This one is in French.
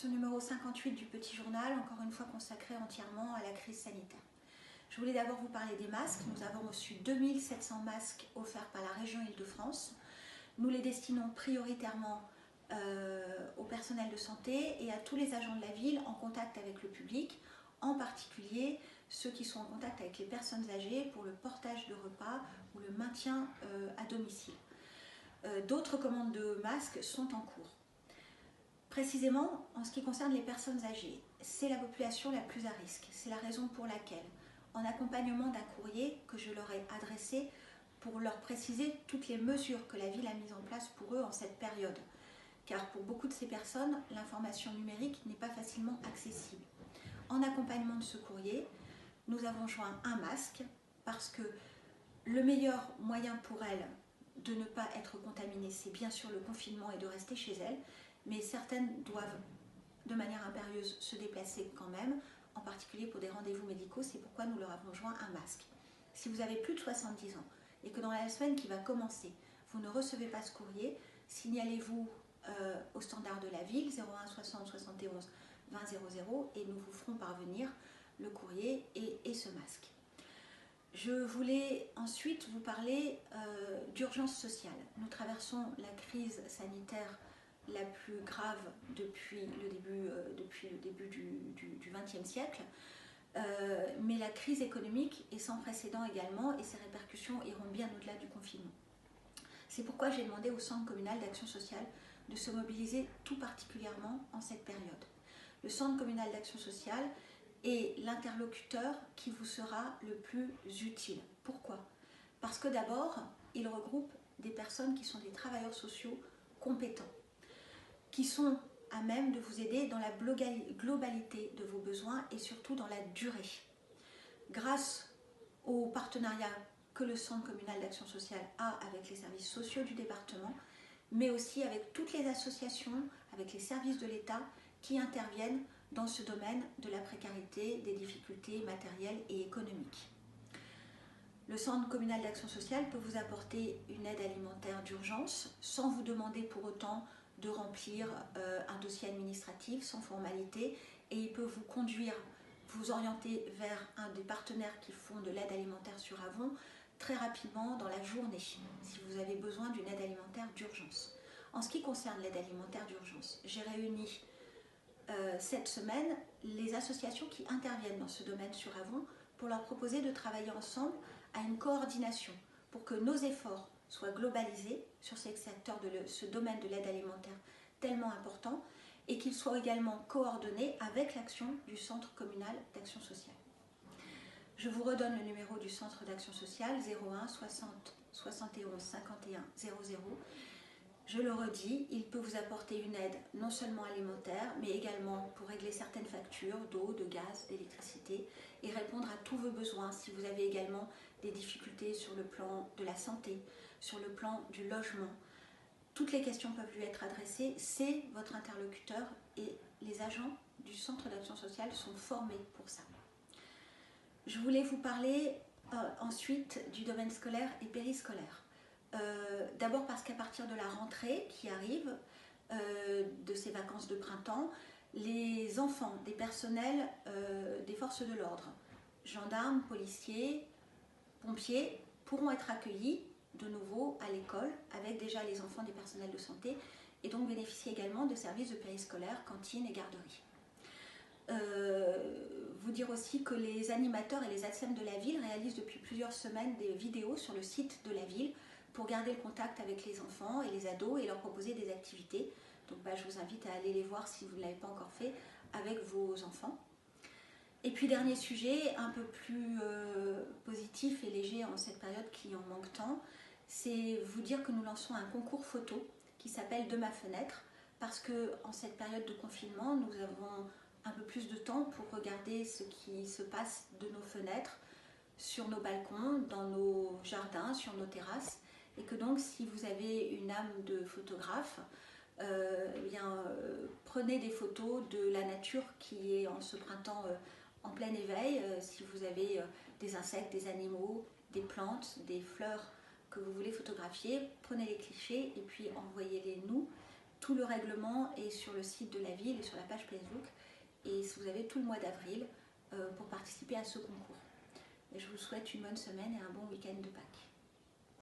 ce numéro 58 du Petit Journal, encore une fois consacré entièrement à la crise sanitaire. Je voulais d'abord vous parler des masques. Nous avons reçu 2700 masques offerts par la région Île-de-France. Nous les destinons prioritairement au personnel de santé et à tous les agents de la ville en contact avec le public, en particulier ceux qui sont en contact avec les personnes âgées pour le portage de repas ou le maintien à domicile. D'autres commandes de masques sont en cours. Précisément, en ce qui concerne les personnes âgées, c'est la population la plus à risque. C'est la raison pour laquelle, en accompagnement d'un courrier que je leur ai adressé pour leur préciser toutes les mesures que la ville a mises en place pour eux en cette période, car pour beaucoup de ces personnes, l'information numérique n'est pas facilement accessible. En accompagnement de ce courrier, nous avons joint un masque parce que le meilleur moyen pour elles de ne pas être contaminées, c'est bien sûr le confinement et de rester chez elles, mais certaines doivent de manière impérieuse se déplacer quand même, en particulier pour des rendez-vous médicaux, c'est pourquoi nous leur avons joint un masque. Si vous avez plus de 70 ans et que dans la semaine qui va commencer, vous ne recevez pas ce courrier, signalez-vous au standard de la ville 01 60 71 20 00 et nous vous ferons parvenir le courrier et ce masque. Je voulais ensuite vous parler d'urgence sociale. Nous traversons la crise sanitaire la plus grave depuis le début du XXe siècle, mais la crise économique est sans précédent également et ses répercussions iront bien au-delà du confinement. C'est pourquoi j'ai demandé au Centre communal d'action sociale de se mobiliser tout particulièrement en cette période. Le Centre communal d'action sociale est l'interlocuteur qui vous sera le plus utile. Pourquoi ? Parce que d'abord, il regroupe des personnes qui sont des travailleurs sociaux compétents, qui sont à même de vous aider dans la globalité de vos besoins et surtout dans la durée. Grâce au partenariat que le Centre communal d'action sociale a avec les services sociaux du département, mais aussi avec toutes les associations, avec les services de l'État qui interviennent dans ce domaine de la précarité, des difficultés matérielles et économiques. Le Centre communal d'action sociale peut vous apporter une aide alimentaire d'urgence sans vous demander pour autant de remplir un dossier administratif sans formalité, et il peut vous conduire, vous orienter vers un des partenaires qui font de l'aide alimentaire sur Avon très rapidement dans la journée, si vous avez besoin d'une aide alimentaire d'urgence. En ce qui concerne l'aide alimentaire d'urgence, j'ai réuni cette semaine les associations qui interviennent dans ce domaine sur Avon pour leur proposer de travailler ensemble à une coordination pour que nos efforts soient globalisés sur ce secteur ce domaine de l'aide alimentaire tellement important et qu'ils soient également coordonnés avec l'action du Centre communal d'action sociale. Je vous redonne le numéro du Centre d'action sociale 01 60 71 51 00. Je le redis, il peut vous apporter une aide non seulement alimentaire, mais également pour régler certaines factures d'eau, de gaz, d'électricité et répondre à tous vos besoins si vous avez également des difficultés sur le plan de la santé, sur le plan du logement. Toutes les questions peuvent lui être adressées, c'est votre interlocuteur et les agents du Centre d'action sociale sont formés pour ça. Je voulais vous parler ensuite du domaine scolaire et périscolaire. D'abord parce qu'à partir de la rentrée qui arrive, de ces vacances de printemps, les enfants des personnels des forces de l'ordre, gendarmes, policiers, pompiers, pourront être accueillis de nouveau à l'école avec déjà les enfants des personnels de santé et donc bénéficier également de services de périscolaire, cantine et garderie. Vous dire aussi que les animateurs et les ATSEM de la ville réalisent depuis plusieurs semaines des vidéos sur le site de la ville pour garder le contact avec les enfants et les ados et leur proposer des activités. Donc je vous invite à aller les voir si vous ne l'avez pas encore fait avec vos enfants. Et puis dernier sujet, un peu plus positif et léger en cette période qui en manque tant, c'est vous dire que nous lançons un concours photo qui s'appelle De ma fenêtre, parce qu'en cette période de confinement, nous avons un peu plus de temps pour regarder ce qui se passe de nos fenêtres, sur nos balcons, dans nos jardins, sur nos terrasses, et que donc si vous avez une âme de photographe, prenez des photos de la nature qui est en ce printemps en plein éveil. Si vous avez des insectes, des animaux, des plantes, des fleurs que vous voulez photographier, prenez les clichés et puis envoyez-les nous Tout le règlement est sur le site de la ville et sur la page Facebook. Et vous avez tout le mois d'avril pour participer à ce concours. Et je vous souhaite une bonne semaine et un bon week-end de Pâques.